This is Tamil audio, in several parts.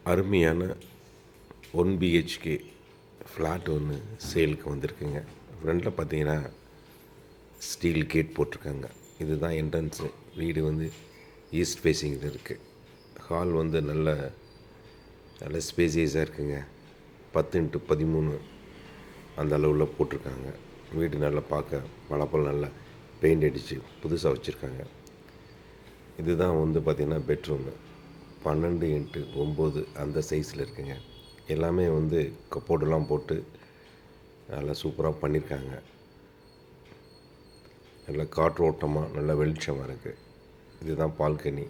அருமையான 1 பிஹெச்கே ஃப்ளாட் ஒன்று சேலுக்கு வந்திருக்குங்க. ஃப்ரண்டில் பார்த்தீங்கன்னா ஸ்டீல் கேட் போட்டிருக்காங்க. இதுதான் என்ட்ரன்ஸு. வீடு வந்து ஈஸ்ட் ஃபேஸிங்கில் இருக்குது. ஹால் வந்து நல்ல ஸ்பேசியஸாக இருக்குங்க. 10x13 அந்த அளவில் போட்டிருக்காங்க. வீடு நல்லா பார்க்க பளபளன்னு நல்லா பெயிண்ட் அடித்து புதுசாக வச்சுருக்காங்க. இதுதான் வந்து பார்த்திங்கன்னா பெட்ரூமு. 12x9 அந்த சைஸில் இருக்குங்க. எல்லாமே வந்து கப்போர்டெல்லாம் போட்டு நல்லா சூப்பராக பண்ணியிருக்காங்க. நல்லா காற்றோட்டமாக நல்லா வெளிச்சமாக இருக்குது. இதுதான் பால்கனி.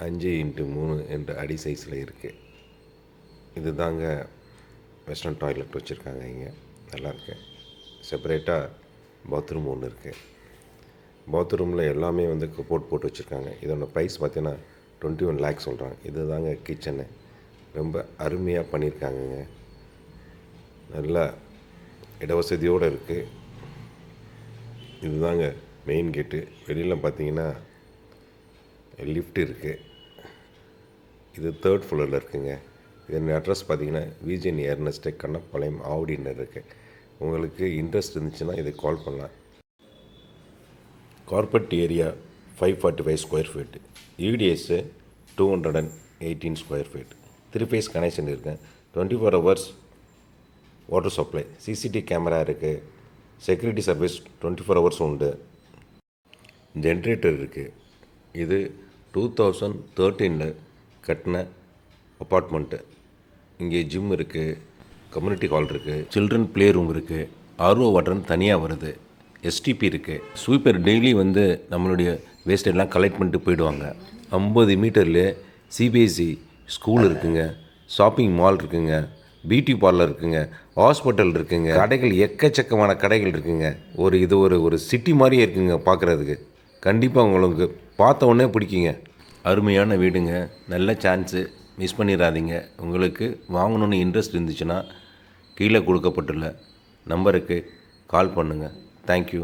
5x3 என்ற அடி சைஸில் இருக்குது. இது தாங்க வெஸ்டர்ன் டாய்லெட் வச்சுருக்காங்க. இங்கே நல்லாயிருக்கு. செப்பரேட்டாக பாத்ரூம் ஒன்று இருக்குது. பாத்ரூமில் எல்லாமே வந்து கப்போர்ட் போட்டு வச்சுருக்காங்க. இதோட ப்ரைஸ் பார்த்தீங்கன்னா 21 lakhs சொல்கிறாங்க. இது தாங்க கிச்சனு. ரொம்ப அருமையாக பண்ணியிருக்காங்கங்க. நல்லா இடவசதியோடு இருக்குது. இது தாங்க மெயின் கேட்டு. வெளியில் பார்த்தீங்கன்னா லிஃப்ட் இருக்குது. இது 3rd ஃப்ளோரில் இருக்குங்க. இதன் அட்ரஸ் பார்த்தீங்கன்னா விஜிஎன் ஏர்னஸ்ட் கண்ணப்பாளையம் ஆவடின்னு இருக்குது. உங்களுக்கு இன்ட்ரெஸ்ட் இருந்துச்சுன்னா இதை கால் பண்ணலாம். Carpet area 545 square feet, EDS 218 square feet, 3 phase connection இருக்குது. 24 hours water supply, CCTV camera இருக்குது. செக்யூரிட்டி சர்வீஸ் 24 hours உண்டு. ஜென்ரேட்டர் இருக்குது. இது 2013 கட்டின அப்பார்ட்மெண்ட்டு. இங்கே ஜிம் இருக்குது, கம்யூனிட்டி ஹால் இருக்குது, சில்ட்ரன் ப்ளே ரூம் இருக்குது, RO வாட்டர்னு தனியாக வருது, STP இருக்குது. ஸ்வீப்பர் டெய்லி வந்து நம்மளுடைய வேஸ்ட் எல்லாம் கலெக்ட் பண்ணிட்டு போயிடுவாங்க. 50 மீட்டர்லேயே CBSE ஸ்கூல் இருக்குங்க, ஷாப்பிங் மால் இருக்குங்க, பியூட்டி பார்லர் இருக்குங்க, ஹாஸ்பிட்டல் இருக்குங்க, கடைகள் எக்கச்சக்கமான கடைகள் இருக்குங்க. இது ஒரு சிட்டி மாதிரியே இருக்குங்க பார்க்குறதுக்கு. கண்டிப்பாக உங்களுக்கு பார்த்த உடனே பிடிக்குங்க. அருமையான வீடுங்க. நல்ல சான்ஸு, மிஸ் பண்ணிடாதீங்க. உங்களுக்கு வாங்கணுன்னு இன்ட்ரெஸ்ட் இருந்துச்சுன்னா கீழே கொடுக்கப்பட்டுள்ள நம்பருக்கு கால் பண்ணுங்கள். தேங்க்யூ.